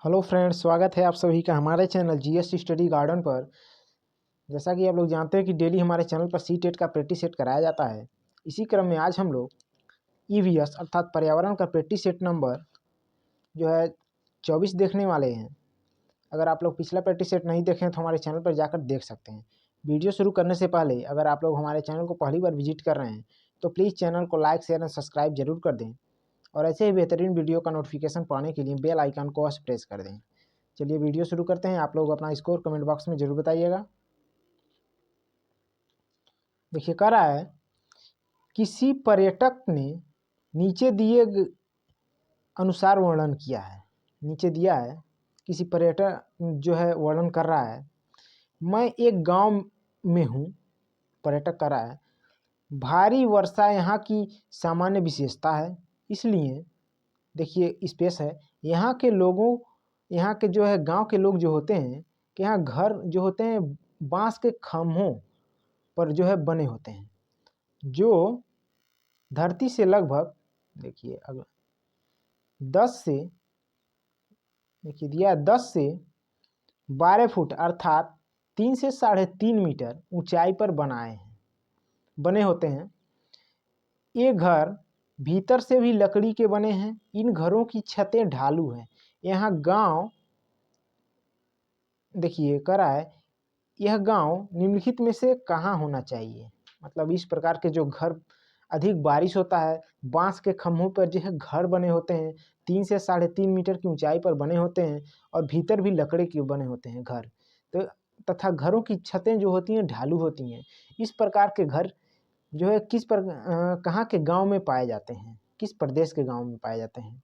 Hello friends, स्वागत है आप सभी का हमारे चैनल जीएस स्टडी गार्डन पर। जैसा कि आप लोग जानते हैं कि डेली हमारे चैनल पर सी टेट का प्रैक्टिस सेट कराया जाता है। इसी क्रम में आज हम लोग ईवीएस अर्थात पर्यावरण का प्रैक्टिस सेट नंबर जो है 24 देखने वाले हैं। अगर आप लोग पिछला प्रैक्टिस सेट नहीं देखें तो हमारे चैनल पर जाकर देख सकते हैं। वीडियो शुरू करने से पहले अगर आप लोग हमारे चैनल को पहली बार विजिट कर रहे हैं तो प्लीज़ चैनल को लाइक, शेयर एंड सब्सक्राइब जरूर कर दें और ऐसे ही बेहतरीन वीडियो का नोटिफिकेशन पाने के लिए बेल आइकन को प्रेस कर दें। चलिए वीडियो शुरू करते हैं। आप लोग अपना स्कोर कमेंट बॉक्स में जरूर बताइएगा। देखिए, कह रहा है किसी पर्यटक ने नीचे दिए अनुसार वर्णन किया है। नीचे दिया है किसी पर्यटक जो है वर्णन कर रहा है, मैं एक गांव में हूँ। पर्यटक कर रहा है भारी वर्षा यहाँ की सामान्य विशेषता है, इसलिए देखिए स्पेस है यहाँ के जो है गांव के लोग जो होते हैं कि यहाँ घर जो होते हैं बांस के खम्भों पर जो है बने होते हैं, जो धरती से लगभग देखिए अगर 10 से देखिए दिया 10 से 12 फुट अर्थात 3 से 3.5 मीटर ऊंचाई पर बने होते हैं। ये घर भीतर से भी लकड़ी के बने हैं। इन घरों की छतें ढालू हैं। यहाँ गांव देखिए कह रहा है यह गांव निम्नलिखित में से कहाँ होना चाहिए। मतलब इस प्रकार के जो घर अधिक बारिश होता है, बांस के खम्भों पर जो है घर बने होते हैं, 3 से 3.5 मीटर की ऊंचाई पर बने होते हैं और भीतर भी लकड़ी के बने होते हैं घर, तो तथा घरों की छतें जो होती हैं ढालू होती हैं। इस प्रकार के घर जो है कहाँ के गांव में पाए जाते हैं, किस प्रदेश के गांव में पाए जाते हैं।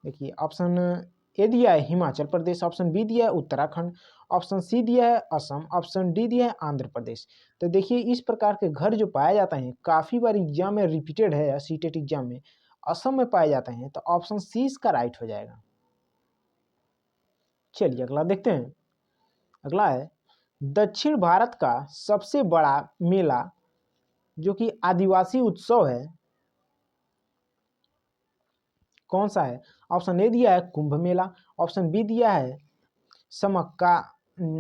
देखिए ऑप्शन ए दिया है हिमाचल प्रदेश, ऑप्शन बी दिया है उत्तराखंड, ऑप्शन सी दिया है असम, ऑप्शन डी दिया है आंध्र प्रदेश। तो देखिए इस प्रकार के घर जो पाए जाते हैं काफ़ी बार एग्जाम में रिपीटेड है, सीटेट एग्जाम में असम में पाए जाते हैं, तो ऑप्शन सी इसका राइट हो जाएगा। चलिए अगला देखते हैं। अगला है दक्षिण भारत का सबसे बड़ा मेला जो कि आदिवासी उत्सव है, कौन सा है। ऑप्शन ए दिया है कुंभ मेला, ऑप्शन बी दिया है समक्का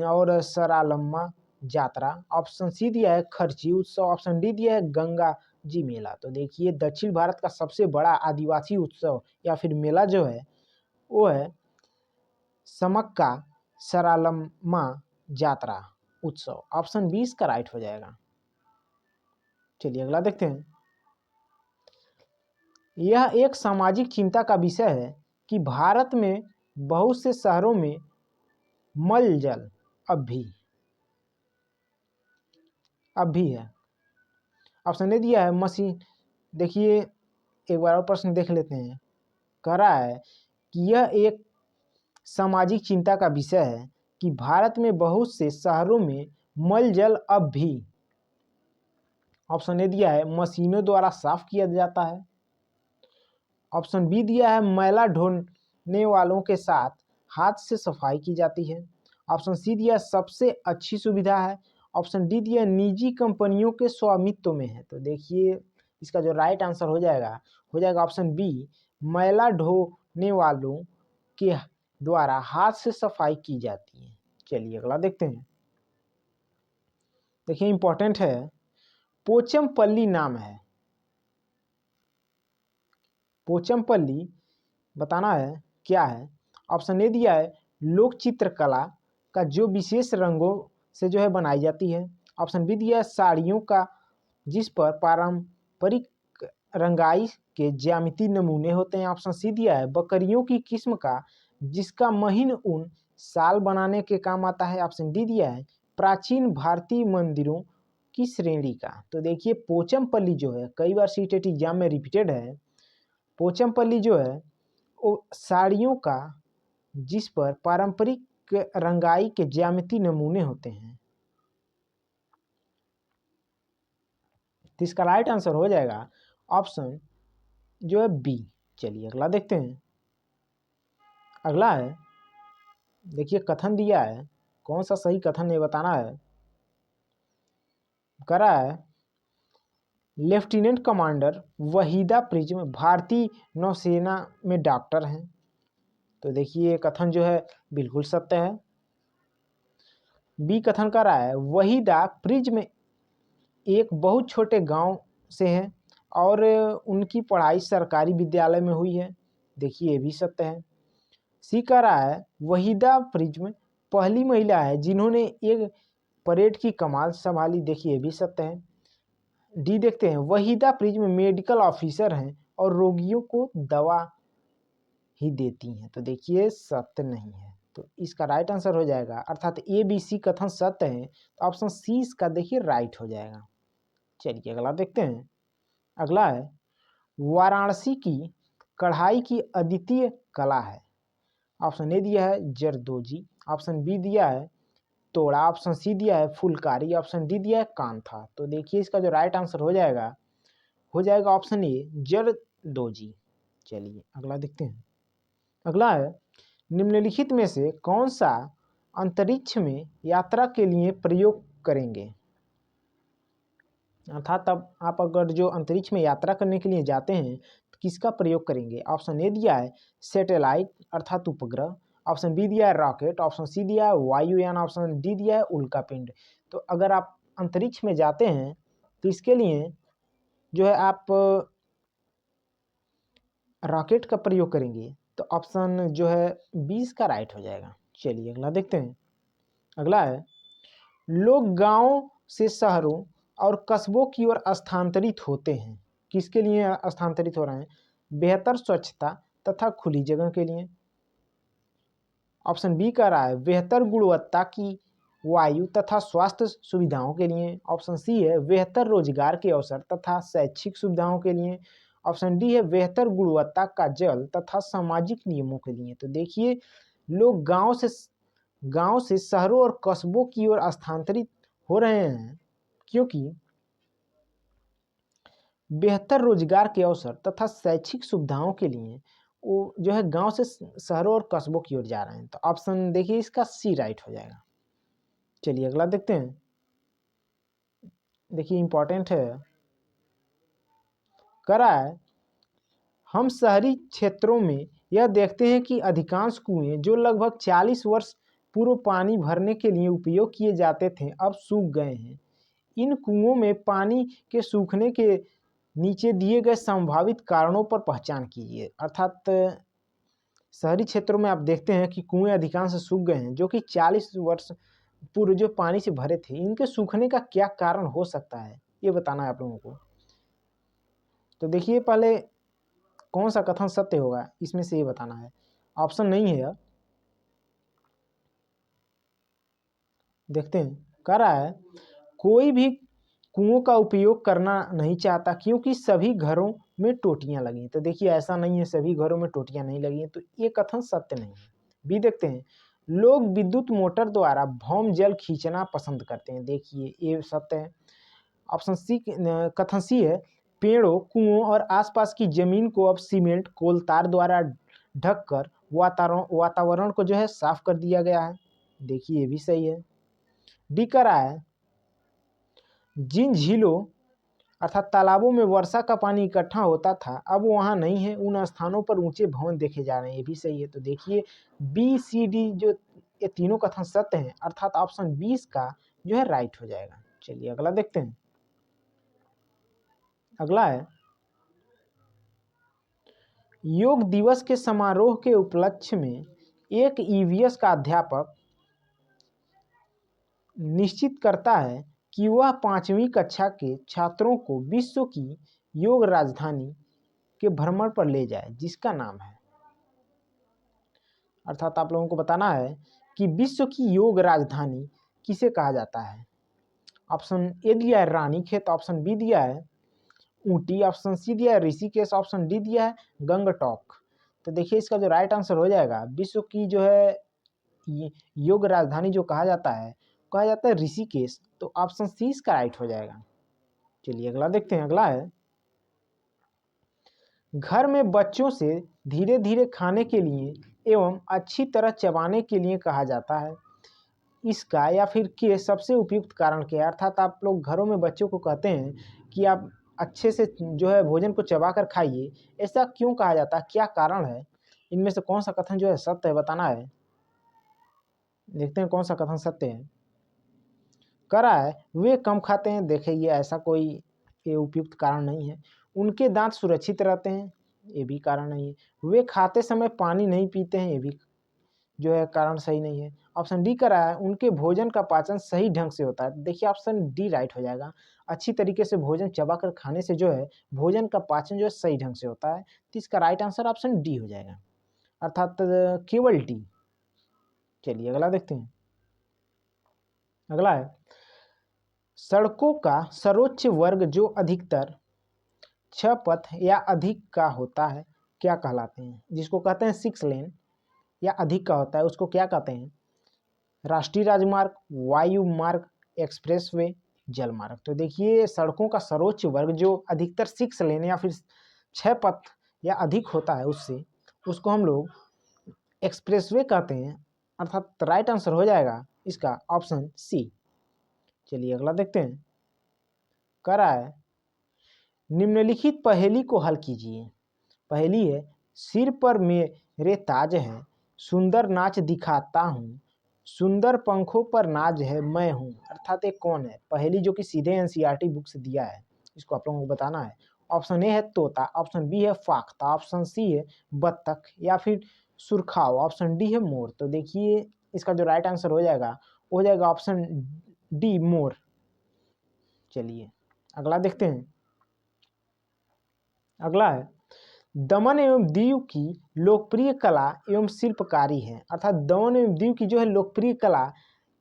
और सरालम्मा यात्रा, ऑप्शन सी दिया है खर्ची उत्सव, ऑप्शन डी दिया है गंगा जी मेला। तो देखिए दक्षिण भारत का सबसे बड़ा आदिवासी उत्सव या फिर मेला जो है वो है समक्का सरालम्मा यात्रा उत्सव। ऑप्शन 20 का राइट हो जाएगा। चलिए अगला देखते हैं। यह एक सामाजिक चिंता का विषय है कि भारत में बहुत से शहरों में मल जल अब भी है। ऑप्शन ए दिया है मशीन। देखिए एक बार और प्रश्न देख लेते हैं। कह रहा है कि यह एक सामाजिक चिंता का विषय है कि भारत में बहुत से शहरों में मल जल अब भी, ऑप्शन ए दिया है मशीनों द्वारा साफ किया जाता है, ऑप्शन बी दिया है मैला ढोने वालों के साथ हाथ से सफाई की जाती है, ऑप्शन सी दिया सबसे अच्छी सुविधा है, ऑप्शन डी दिया निजी कंपनियों के स्वामित्व में है। तो देखिए इसका जो राइट आंसर हो जाएगा ऑप्शन बी, मैला ढोने वालों के द्वारा हाथ से सफाई की जाती है। चलिए अगला देखते हैं। देखिए इंपॉर्टेंट है, पोचमपल्ली नाम है। पोचमपल्ली बताना है क्या है। ऑप्शन ए दिया है लोक चित्रकला का जो विशेष रंगों से जो है बनाई जाती है, ऑप्शन बी दिया है साड़ियों का जिस पर पारंपरिक रंगाई के ज्यामिति नमूने होते हैं, ऑप्शन सी दिया है बकरियों की किस्म का जिसका महीन ऊन साल बनाने के काम आता है, ऑप्शन डी दिया है प्राचीन भारतीय मंदिरों की श्रेणी का। तो देखिए पोचमपल्ली जो है कई बार सीटेट एग्जाम में रिपीटेड है। पोचमपल्ली जो है वो साड़ियों का जिस पर पारंपरिक रंगाई के ज्यामिति नमूने होते हैं। तो इसका राइट आंसर हो जाएगा ऑप्शन जो है बी। चलिए अगला देखते हैं। अगला है देखिए कथन दिया है, कौन सा सही कथन ये बताना है। करा है लेफ्टिनेंट कमांडर वहीदा प्रिज्म भारतीय नौसेना में डॉक्टर हैं, तो देखिए ये कथन जो है बिल्कुल सत्य है। बी कथन कर रहा है वहीदा प्रिज्म एक बहुत छोटे गांव से है और उनकी पढ़ाई सरकारी विद्यालय में हुई है। देखिए ये भी सत्य है। सी कह रहा है वहीदा प्रिज्म पहली महिला है जिन्होंने एक परेड की कमान संभाली। देखिए ये भी सत्य है। डी देखते हैं वहीदा प्रिज्म मेडिकल ऑफिसर हैं और रोगियों को दवा ही देती हैं। तो देखिए सत्य नहीं है, तो इसका राइट आंसर हो जाएगा, अर्थात ए बी सी कथन सत्य है, तो ऑप्शन सी इसका देखिए राइट हो जाएगा। चलिए अगला देखते हैं। अगला है वाराणसी की कढ़ाई की अद्वितीय कला है। ऑप्शन ए दिया है जरदोजी, ऑप्शन बी दिया है तोड़ा, ऑप्शन सी दिया है फुलकारी, ऑप्शन डी दिया है कांथा। तो देखिए इसका जो राइट आंसर हो जाएगा ऑप्शन ए जरदोजी। चलिए अगला देखते हैं। अगला है निम्नलिखित में से कौन सा अंतरिक्ष में यात्रा के लिए प्रयोग करेंगे। अर्थात अब आप अगर जो अंतरिक्ष में यात्रा करने के लिए जाते हैं तो किसका प्रयोग करेंगे। ऑप्शन ए दिया है सैटेलाइट अर्थात उपग्रह, ऑप्शन बी दिया है रॉकेट, ऑप्शन सी दिया है वायुयान, ऑप्शन डी दिया है उल्कापिंड। तो अगर आप अंतरिक्ष में जाते हैं तो इसके लिए जो है आप रॉकेट का प्रयोग करेंगे, तो ऑप्शन जो है 20 का राइट हो जाएगा। चलिए अगला देखते हैं। अगला है लोग गांव से शहरों और कस्बों की ओर स्थानांतरित होते हैं। किसके लिए स्थानांतरित हो रहे हैं। बेहतर स्वच्छता तथा खुली जगह के लिए। ऑप्शन बी कह रहा है बेहतर गुणवत्ता की वायु तथा स्वास्थ्य सुविधाओं के लिए। ऑप्शन सी है बेहतर रोजगार के अवसर तथा शैक्षिक सुविधाओं के लिए। ऑप्शन डी है बेहतर गुणवत्ता का जल तथा सामाजिक नियमों के लिए। तो देखिए लोग गांव से शहरों और कस्बों की ओर स्थानांतरित हो रहे हैं क्योंकि बेहतर रोजगार के अवसर तथा शैक्षिक सुविधाओं के लिए वो जो है गांव से शहरों और कस्बों की ओर जा रहे हैं। तो ऑप्शन देखिए इसका सी राइट हो जाएगा। चलिए अगला देखते हैं। देखिए इंपॉर्टेंट है, कह रहा है हम शहरी क्षेत्रों में यह देखते हैं कि अधिकांश कुएं जो लगभग 40 वर्ष पूर्व पानी भरने के लिए उपयोग किए जाते थे अब सूख गए हैं। इन कुओं में पानी के सूखने के नीचे दिए गए संभावित कारणों पर पहचान कीजिए। अर्थात शहरी क्षेत्रों में आप देखते हैं कि कुएं अधिकांश सूख गए हैं जो कि 40 वर्ष पूर्व जो पानी से भरे थे। इनके सूखने का क्या कारण हो सकता है ये बताना है आप लोगों को। तो देखिए पहले कौन सा कथन सत्य होगा इसमें से ये बताना है। ऑप्शन नहीं है, देखते हैं। कह रहा है कोई भी कुओं का उपयोग करना नहीं चाहता क्योंकि सभी घरों में टोटियां लगी। तो देखिए ऐसा नहीं है, सभी घरों में टोटियां नहीं लगी हैं, तो ये कथन सत्य नहीं है। बी देखते हैं लोग विद्युत मोटर द्वारा भौम जल खींचना पसंद करते हैं। देखिए ये सत्य है। ऑप्शन सी कथन सी है पेड़ों कुओं और आसपास की जमीन को अब सीमेंट कोलतार द्वारा ढककर वातावरण को जो है साफ कर दिया गया है। देखिए ये भी सही है। डी कह रहा है जिन झीलों अर्थात तालाबों में वर्षा का पानी इकट्ठा होता था अब वहाँ नहीं है, उन स्थानों पर ऊंचे भवन देखे जा रहे हैं। ये भी सही है। तो देखिए बी सी डी जो ये तीनों कथन सत्य हैं, अर्थात ऑप्शन 20 का जो है राइट हो जाएगा। चलिए अगला देखते हैं। अगला है योग दिवस के समारोह के उपलक्ष्य में एक ईवीएस का अध्यापक निश्चित करता है कि वह 5वीं कक्षा के छात्रों को विश्व की योग राजधानी के भ्रमण पर ले जाए जिसका नाम है। अर्थात आप लोगों को बताना है कि विश्व की योग राजधानी किसे कहा जाता है। ऑप्शन ए दिया है रानीखेत, ऑप्शन बी दिया है ऊटी, ऑप्शन सी दिया है ऋषिकेश, ऑप्शन डी दिया है गंगटोक। तो देखिए इसका जो राइट आंसर हो जाएगा विश्व की जो है योग राजधानी जो कहा जाता है ऋषिकेश। तो ऑप्शन सी इसका राइट हो जाएगा। चलिए अगला देखते हैं। अगला है घर में बच्चों से धीरे धीरे खाने के लिए एवं अच्छी तरह चबाने के लिए कहा जाता है। इसका या फिर के सबसे उपयुक्त कारण क्या है। अर्थात आप लोग घरों में बच्चों को कहते हैं कि आप अच्छे से जो है भोजन को चबा कर खाइए, ऐसा क्यों कहा जाता है, क्या कारण है। इनमें से कौन सा कथन जो है सत्य है बताना है। देखते हैं कौन सा कथन सत्य है। कह रहा है वे कम खाते हैं, देखे ये ऐसा कोई ये उपयुक्त कारण नहीं है। उनके दांत सुरक्षित रहते हैं, ये भी कारण नहीं है। वे खाते समय पानी नहीं पीते हैं, ये भी जो है कारण सही नहीं है। ऑप्शन डी कह रहा है उनके भोजन का पाचन सही ढंग से होता है। देखिए ऑप्शन डी राइट हो जाएगा। अच्छी तरीके से भोजन चबाकर खाने से जो है भोजन का पाचन जो है सही ढंग से होता है, तो इसका राइट आंसर ऑप्शन डी हो जाएगा, अर्थात केवल डी। चलिए अगला देखते हैं। अगला है सड़कों का सर्वोच्च वर्ग जो अधिकतर 6 पथ या अधिक का होता है क्या कहलाते हैं। जिसको कहते हैं 6 लेन या अधिक का होता है उसको क्या कहते हैं। राष्ट्रीय राजमार्ग, वायु मार्ग, एक्सप्रेसवे, जल मार्ग। तो देखिए सड़कों का सर्वोच्च वर्ग जो अधिकतर 6 लेन या फिर 6 पथ या अधिक होता है उसको हम लोग एक्सप्रेसवे कहते हैं, अर्थात राइट आंसर हो जाएगा इसका ऑप्शन सी। चलिए अगला देखते हैं। कह रहा है निम्नलिखित पहेली को हल कीजिए। पहेली है सिर पर मेरे ताज है, सुंदर नाच दिखाता हूँ, सुंदर पंखों पर नाज है मैं हूँ। अर्थात ये कौन है। पहेली जो कि सीधे एनसीईआरटी बुक से दिया है, इसको आप लोगों को बताना है। ऑप्शन ए है तोता, ऑप्शन बी है फाख्ता, ऑप्शन सी है बत्तख या फिर सुरखाओ, ऑप्शन डी है मोर। तो देखिए इसका जो राइट आंसर हो जाएगा वो हो जाएगा ऑप्शन डी मोर। चलिए अगला देखते हैं। अगला है दमन एवं दीव की लोकप्रिय कला एवं शिल्पकारी है। अर्थात दमन एवं दीव की जो है लोकप्रिय कला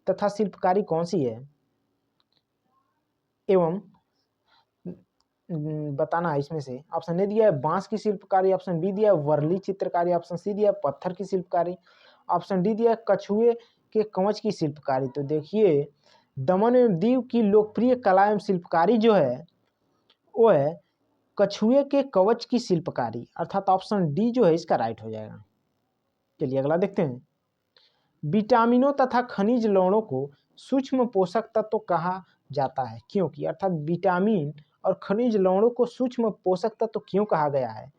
तथा शिल्पकारी कौन सी है एवं बताना है इसमें से। ऑप्शन ए दिया है बांस की शिल्पकारी, ऑप्शन बी दिया है वर्ली चित्रकारी, ऑप्शन सी दिया है पत्थर की शिल्पकारी, ऑप्शन डी दिया है कछुए के कवच की शिल्पकारी। तो देखिए दमन एवं दीव की लोकप्रिय कला एवं शिल्पकारी जो है वो है कछुए के कवच की शिल्पकारी, अर्थात ऑप्शन डी जो है इसका राइट हो जाएगा। चलिए अगला देखते हैं। विटामिनों तथा खनिज लवणों को सूक्ष्म पोषक तत्व कहा जाता है क्योंकि। अर्थात विटामिन और खनिज लवणों को सूक्ष्म पोषक तत्व क्यों कहा गया है।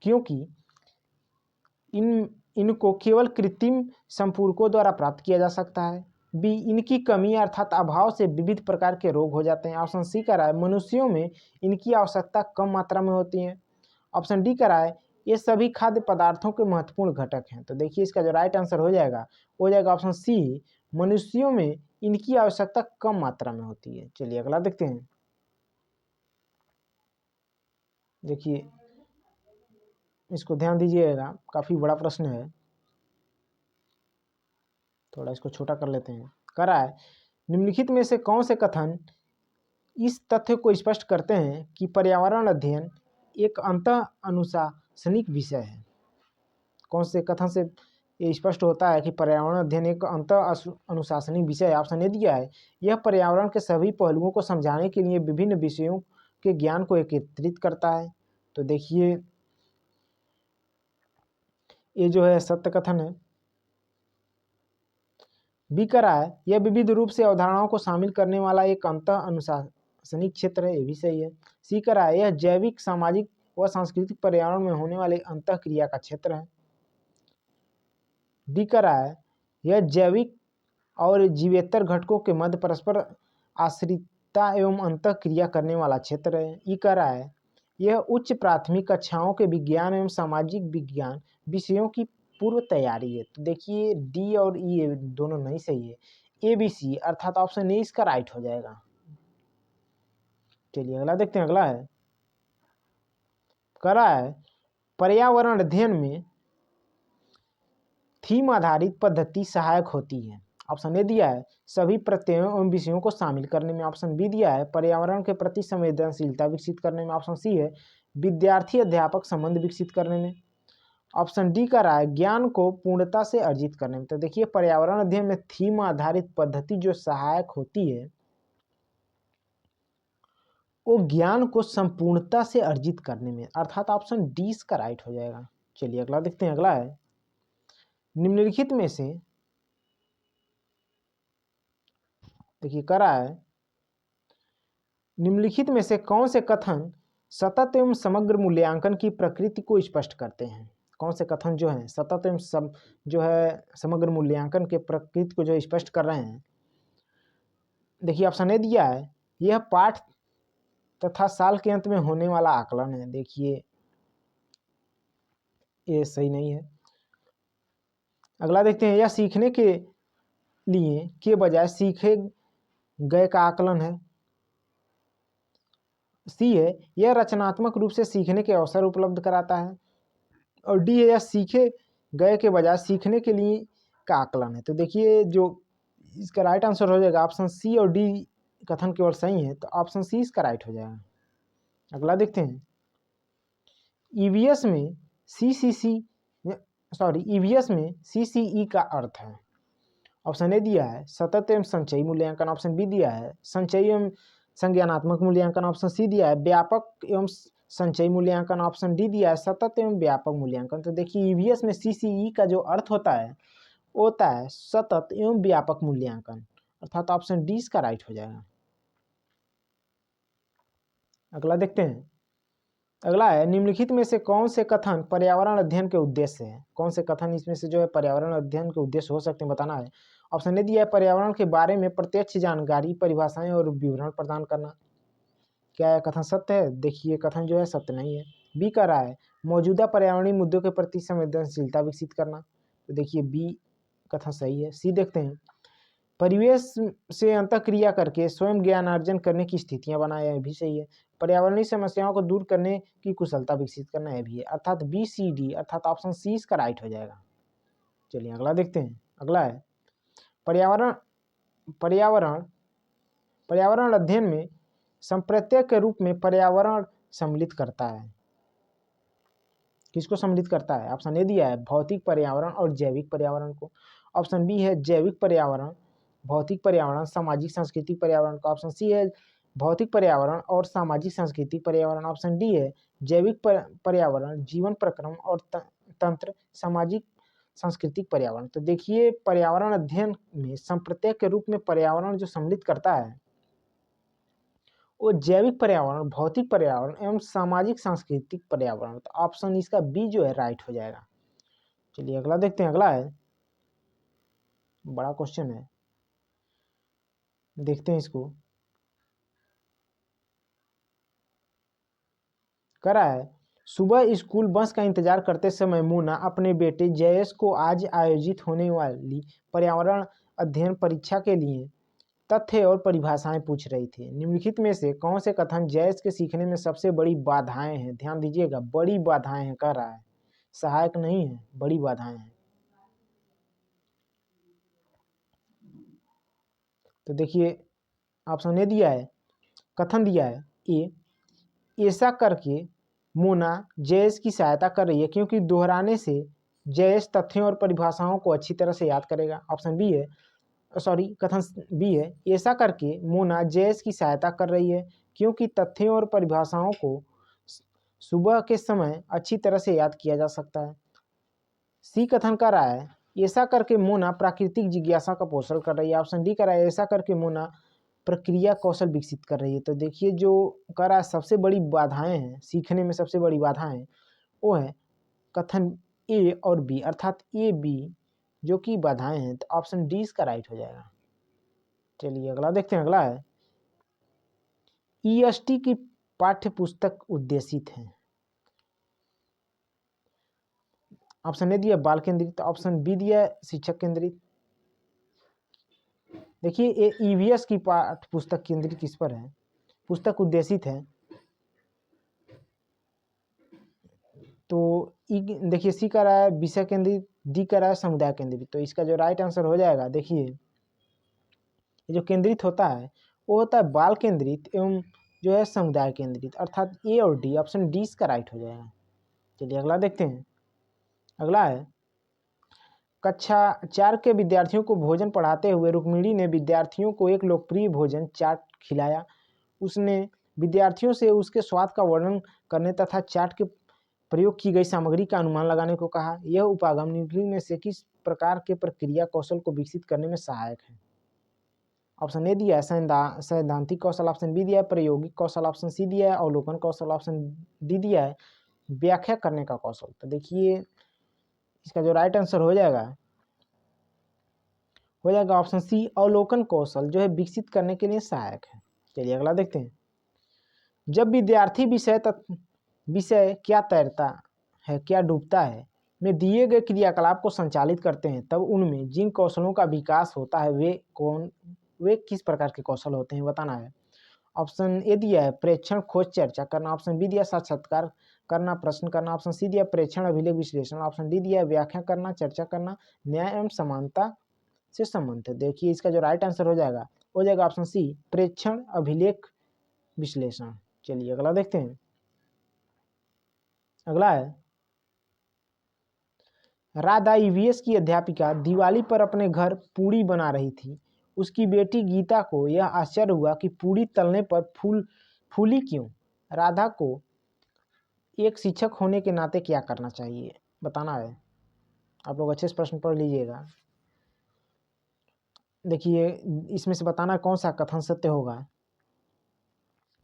क्योंकि इनको केवल कृत्रिम संपूरकों द्वारा प्राप्त किया जा सकता है। बी इनकी कमी अर्थात अभाव से विविध प्रकार के रोग हो जाते हैं। ऑप्शन सी कह रहा है मनुष्यों में इनकी आवश्यकता कम मात्रा में होती है। ऑप्शन डी कह रहा है ये सभी खाद्य पदार्थों के महत्वपूर्ण घटक हैं। तो देखिए इसका जो राइट आंसर हो जाएगा ऑप्शन सी, मनुष्यों में इनकी आवश्यकता कम मात्रा में होती है। चलिए अगला देखते हैं। देखिए इसको ध्यान दीजिएगा, काफी बड़ा प्रश्न है, थोड़ा इसको छोटा कर लेते हैं। कह रहा है निम्नलिखित में से कौन से कथन इस तथ्य को स्पष्ट करते हैं कि पर्यावरण अध्ययन एक अंतः अनुशासनिक विषय है। कौन से कथन से ये स्पष्ट होता है कि पर्यावरण अध्ययन एक अंतः अनुशासनिक विषय है। ऑप्शन ए दिया है यह पर्यावरण के सभी पहलुओं को समझाने के लिए विभिन्न विषयों के ज्ञान को एकत्रित करता है। तो देखिए ये जो है सत्य कथन है। बी कह रहा है यह विविध रूप से अवधारणाओं को शामिल करने वाला एक अंतः अनुशासनिक क्षेत्र है, ये भी सही है। सी कह रहा है यह जैविक सामाजिक व सांस्कृतिक पर्यावरण में होने वाले अंतः क्रिया का क्षेत्र है। डी कह रहा है यह जैविक और जीवेतर घटकों के मध्य परस्पर आश्रितता एवं अंतः क्रिया करने वाला क्षेत्र है। ई कह रहा है यह उच्च प्राथमिक कक्षाओं के विज्ञान एवं सामाजिक विज्ञान विषयों की पूर्व तैयारी है। तो देखिए डी और ई दोनों नहीं सही है, ए बी सी अर्थात ऑप्शन ए इसका राइट हो जाएगा। चलिए अगला देखते हैं। अगला है कह रहा है पर्यावरण अध्ययन में थीम आधारित पद्धति सहायक होती है। ऑप्शन ए दिया है सभी प्रत्ययों एवं विषयों को शामिल करने में। ऑप्शन बी दिया है पर्यावरण के प्रति संवेदनशीलता विकसित करने में। ऑप्शन सी है विद्यार्थी अध्यापक संबंध विकसित करने में। ऑप्शन डी का रहा है ज्ञान को पूर्णता से अर्जित करने में। तो देखिए पर्यावरण अध्ययन में थीम आधारित पद्धति जो सहायक होती है वो ज्ञान को संपूर्णता से अर्जित करने में, अर्थात ऑप्शन डी इसका राइट हो जाएगा। चलिए अगला देखते हैं। अगला है निम्नलिखित में से देखिए कह रहा है निम्नलिखित में से कौन से कथन सतत एवं समग्र मूल्यांकन की प्रकृति को स्पष्ट करते हैं। कौन से कथन जो हैं सतत एवं जो है समग्र मूल्यांकन के प्रकृति को जो स्पष्ट कर रहे हैं। देखिए ऑप्शन ए दिया है, यह पाठ तथा साल के अंत में होने वाला आकलन है। देखिए ये सही नहीं है। अगला देखते हैं, यह सीखने के लिए के बजाय सीखे गए का आकलन है। सी है, यह रचनात्मक रूप से सीखने के अवसर उपलब्ध कराता है। और डी है, यह सीखे गए के बजाय सीखने के लिए का आकलन है। तो देखिए जो इसका राइट आंसर हो जाएगा ऑप्शन सी और डी कथन केवल सही है, तो ऑप्शन सी इसका राइट हो जाएगा। अगला देखते हैं, ईवीएस में ईवीएस में सीसीई का अर्थ है। ऑप्शन ए दिया है सतत एवं संचयी मूल्यांकन, ऑप्शन बी दिया है संचयी एवं संज्ञानात्मक मूल्यांकन, ऑप्शन सी दिया है व्यापक एवं संचयी मूल्यांकन, ऑप्शन डी दिया है सतत एवं व्यापक मूल्यांकन। तो देखिए ईवीएस में सीसीई का जो अर्थ होता है वो होता है सतत एवं व्यापक मूल्यांकन, अर्थात ऑप्शन डी इसका राइट हो जाएगा। अगला देखते हैं, अगला है, निम्नलिखित में से कौन से कथन पर्यावरण अध्ययन के उद्देश्य है। कौन से कथन इसमें से जो है पर्यावरण अध्ययन के उद्देश्य हो सकते हैं बताना है। ऑप्शन ए दिया है पर्यावरण के बारे में प्रत्यक्ष जानकारी, परिभाषाएं और विवरण प्रदान करना। क्या यह कथन सत्य है? देखिए कथन जो है सत्य नहीं है। बी कह रहा है मौजूदा पर्यावरणीय मुद्दों के प्रति संवेदनशीलता विकसित करना। तो देखिए बी कथन सही है। सी देखते हैं, परिवेश से अंतःक्रिया करके स्वयं ज्ञानार्जन करने की स्थितियां बनाए, यह भी सही है। पर्यावरणीय समस्याओं को दूर करने की कुशलता विकसित करना, यह भी है। अर्थात बी सी डी अर्थात ऑप्शन सी इसका राइट हो जाएगा। चलिए अगला देखते हैं। अगला है पर्यावरण पर्यावरण पर्यावरण अध्ययन में संप्रत्यय के रूप में पर्यावरण सम्मिलित करता है। किसको सम्मिलित करता है? ऑप्शन ए दिया है भौतिक पर्यावरण और जैविक पर्यावरण को, ऑप्शन बी है जैविक पर्यावरण, भौतिक पर्यावरण, सामाजिक सांस्कृतिक पर्यावरण का, ऑप्शन सी है भौतिक पर्यावरण और सामाजिक सांस्कृतिक पर्यावरण, ऑप्शन डी है जैविक पर्यावरण, जीवन प्रक्रम और तंत्र, सामाजिक सांस्कृतिक पर्यावरण। तो देखिए पर्यावरण अध्ययन में संप्रत्यय के रूप में पर्यावरण जो सम्मिलित करता है वो जैविक पर्यावरण, भौतिक पर्यावरण एवं सामाजिक सांस्कृतिक पर्यावरण। तो ऑप्शन इसका बी जो है राइट हो जाएगा। चलिए अगला देखते हैं। अगला है बड़ा क्वेश्चन है, देखते हैं इसको। करा है, सुबह स्कूल बस का इंतजार करते समय मोना अपने बेटे जयेश को आज आयोजित होने वाली पर्यावरण अध्ययन परीक्षा के लिए तथ्य और परिभाषाएं पूछ रही थी। निम्नलिखित में से कौन से कथन जयेश के सीखने में सबसे बड़ी बाधाएं हैं? ध्यान दीजिएगा, बड़ी बाधाएं हैं कह रहा है, सहायक नहीं है, बड़ी बाधाएं हैं। तो देखिए ऑप्शन ए दिया है, कथन दिया है ए, ऐसा करके मोना जयेश की सहायता कर रही है क्योंकि दोहराने से जयेश तथ्यों और परिभाषाओं को अच्छी तरह से याद करेगा। ऑप्शन बी है, कथन बी है, ऐसा करके मोना जयेश की सहायता कर रही है क्योंकि तथ्यों और परिभाषाओं को सुबह के समय अच्छी तरह से याद किया जा सकता है। सी कथन कर रहा है, ऐसा करके मोना प्राकृतिक जिज्ञासा का पोषण कर रही है। ऑप्शन डी कर रहा है, ऐसा करके मोना प्रक्रिया कौशल विकसित कर रही है। तो देखिए जो कर रहा है सबसे बड़ी बाधाएं हैं, सीखने में सबसे बड़ी बाधाएं वो है कथन ए और बी, अर्थात ए बी जो कि बाधाएं हैं। तो ऑप्शन डी इसका राइट हो जाएगा। चलिए अगला देखते हैं। अगला है, ईएसटी की पाठ्य पुस्तक उद्देशित है। ऑप्शन ए दिया बाल केंद्रित, ऑप्शन बी दिया शिक्षक केंद्रित। देखिए ये ईवीएस की पाठ्य पुस्तक केंद्रित किस पर है? पुस्तक उद्देशित है। तो देखिए सी का रहा है विषय केंद्रित, डी का रहा है समुदाय केंद्रित। तो इसका जो राइट आंसर हो जाएगा, देखिए ये जो केंद्रित होता है वो होता है बाल केंद्रित एवं जो है समुदाय केंद्रित, अर्थात ए और डी, ऑप्शन डी इसका राइट हो जाएगा। चलिए अगला देखते हैं। अगला है, कक्षा 4 के विद्यार्थियों को भोजन पढ़ाते हुए रुक्मिणी ने विद्यार्थियों को एक लोकप्रिय भोजन चाट खिलाया। उसने विद्यार्थियों से उसके स्वाद का वर्णन करने तथा चाट के प्रयोग की गई सामग्री का अनुमान लगाने को कहा। यह उपागम निम्नलिखित में से किस प्रकार के प्रक्रिया कौशल को विकसित करने में सहायक है? ऑप्शन ए दिया है सैद्धांतिक कौशल, ऑप्शन बी दिया है प्रायोगिक कौशल, ऑप्शन सी दिया है अवलोकन कौशल, ऑप्शन डी दिया है व्याख्या करने का कौशल। तो देखिए इसका जो राइट आंसर हो जाएगा ऑप्शन सी अवलोकन कौशल, जो है विकसित करने के लिए सहायक है। चलिए अगला देखते हैं। जब विद्यार्थी विषय क्या तैरता है क्या डूबता है में दिए गए क्रियाकलाप को संचालित करते हैं, तब उनमें जिन कौशलों का विकास होता है वे किस प्रकार के कौशल होते हैं बताना है। ऑप्शन ए दिया है प्रेक्षण खोज चर्चा करना, ऑप्शन बी दिया साक्षात्कार करना प्रश्न करना, ऑप्शन सी दिया प्रेक्षण अभिलेख विश्लेषण, ऑप्शन डी दिया व्याख्या करना चर्चा करना न्याय एवं समानता से संबंधित। देखिए इसका जो राइट आंसर हो जाएगा ऑप्शन सी प्रेक्षण अभिलेख विश्लेषण। चलिए अगला देखते हैं। अगला है राधा ईवीएस की अध्यापिका दिवाली पर अपने घर पूड़ी बना रही थी। उसकी बेटी गीता को यह आश्चर्य हुआ कि पूड़ी तलने पर फूली क्यों। राधा को एक शिक्षक होने के नाते क्या करना चाहिए बताना है। आप लोग अच्छे से प्रश्न पढ़ लीजिएगा। देखिए इसमें से बताना कौन सा कथन सत्य होगा।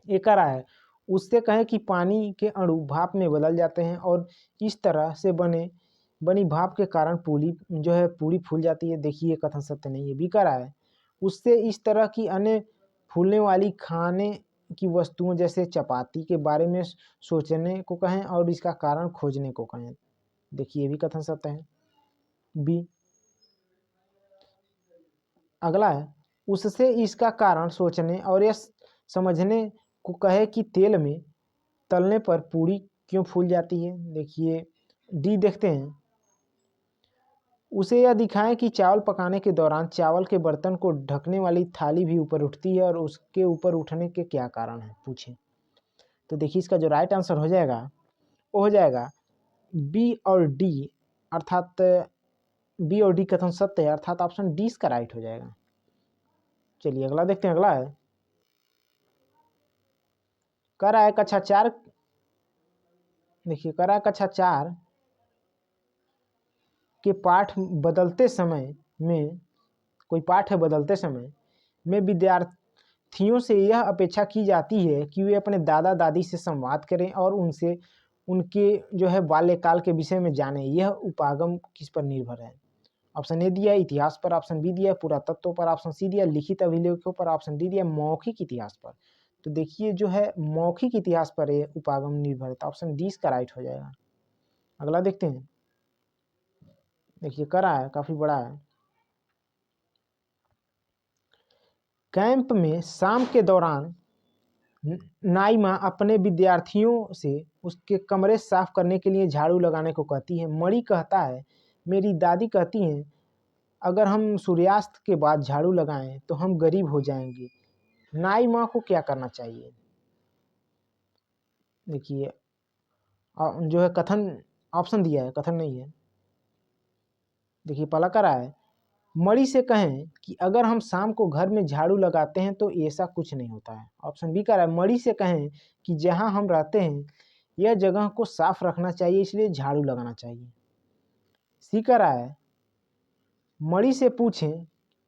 ये कह रहा है उससे कहें कि पानी के अणु भाप में बदल जाते हैं और इस तरह से बनी भाप के कारण पूरी फूल जाती है। देखिए ये कथन सत्य नहीं है। भी कह रहा है उससे इस तरह की अन्य फूलने वाली खाने की वस्तुओं जैसे चपाती के बारे में सोचने को कहें और इसका कारण खोजने को कहें। देखिए ये भी कथन सत्य है। बी अगला है उससे इसका कारण सोचने और यह समझने को कहे कि तेल में तलने पर पूरी क्यों फूल जाती है। देखिए डी देखते हैं। उसे यह दिखाएं कि चावल पकाने के दौरान चावल के बर्तन को ढकने वाली थाली भी ऊपर उठती है और उसके ऊपर उठने के क्या कारण है पूछें। तो देखिए इसका जो राइट आंसर हो जाएगा वो हो जाएगा बी और डी, अर्थात बी और डी कथन सत्य है, अर्थात ऑप्शन डी इसका राइट हो जाएगा। चलिए अगला देखते हैं। अगला है कह रहा है कक्षा 4 देखिए कह रहा है कक्षा 4 के पाठ बदलते समय में कोई पाठ है बदलते समय में विद्यार्थियों से यह अपेक्षा की जाती है कि वे अपने दादा दादी से संवाद करें और उनसे उनके जो है बाल्यकाल के विषय में जानें। यह उपागम किस पर निर्भर है। ऑप्शन ए दिया इतिहास पर, ऑप्शन बी दिया पुरातत्व पर, ऑप्शन सी दिया लिखित अभिलेखों पर, ऑप्शन डी दिया मौखिक इतिहास पर। तो देखिए जो है मौखिक इतिहास पर ये उपागम निर्भर है, तो ऑप्शन डी इसका राइट हो जाएगा। अगला देखते हैं। देखिए करा है काफी बड़ा है। कैंप में शाम के दौरान नाइमा अपने विद्यार्थियों से उसके कमरे साफ करने के लिए झाड़ू लगाने को कहती है। मणि कहता है मेरी दादी कहती हैं अगर हम सूर्यास्त के बाद झाड़ू लगाएं तो हम गरीब हो जाएंगे। नाइमा को क्या करना चाहिए। देखिए जो है कथन ऑप्शन दिया है, कथन नहीं है। देखिए पहला करा है मणि से कहें कि अगर हम शाम को घर में झाड़ू लगाते हैं तो ऐसा कुछ नहीं होता है। ऑप्शन बी कह रहा है मणि से कहें कि जहां हम रहते हैं यह जगह को साफ रखना चाहिए इसलिए झाड़ू लगाना चाहिए। सी कह रहा है मणि से पूछें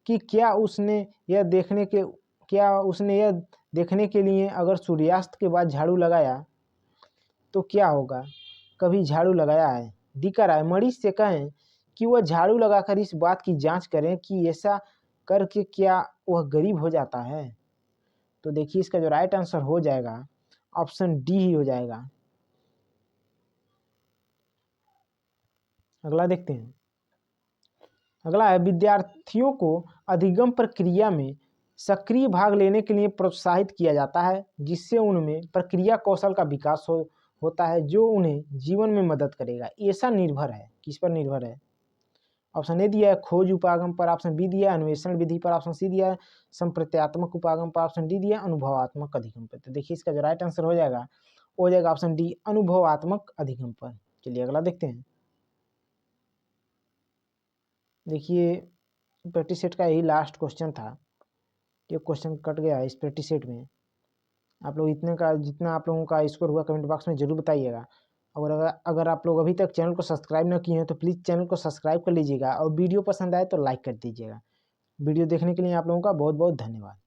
कि क्या उसने यह देखने के लिए अगर सूर्यास्त के बाद झाड़ू लगाया तो क्या होगा, कभी झाड़ू लगाया है। डी कह रहा है मणि से कहें कि वह झाड़ू लगाकर इस बात की जांच करें कि ऐसा करके क्या वह गरीब हो जाता है। तो देखिए इसका जो राइट आंसर हो जाएगा ऑप्शन डी ही हो जाएगा। अगला देखते हैं। अगला है विद्यार्थियों को अधिगम प्रक्रिया में सक्रिय भाग लेने के लिए प्रोत्साहित किया जाता है जिससे उनमें प्रक्रिया कौशल का विकास होता है जो उन्हें जीवन में मदद करेगा। ऐसा निर्भर है, किस पर निर्भर है। ऑप्शन ए दिया है खोज उपागम पर, ऑप्शन बी दिया है अन्वेषण विधि पर, ऑप्शन सी दिया है संप्रत्यात्मक उपागम पर, ऑप्शन डी दिया है अनुभवात्मक अधिगम पर। तो देखिए इसका जो राइट आंसर हो जाएगा ऑप्शन डी अनुभवात्मक अधिगम पर। चलिए अगला देखते हैं। देखिए प्रैक्टिस सेट का यही लास्ट क्वेश्चन था। ये क्वेश्चन कट गया है इस प्रैक्टिस सेट में। आप लोग जितना आप लोगों का स्कोर हुआ कमेंट बॉक्स में जरूर बताइएगा। और अगर आप लोग अभी तक चैनल को सब्सक्राइब न किए हैं तो प्लीज़ चैनल को सब्सक्राइब कर लीजिएगा और वीडियो पसंद आए तो लाइक कर दीजिएगा। वीडियो देखने के लिए आप लोगों का बहुत बहुत धन्यवाद।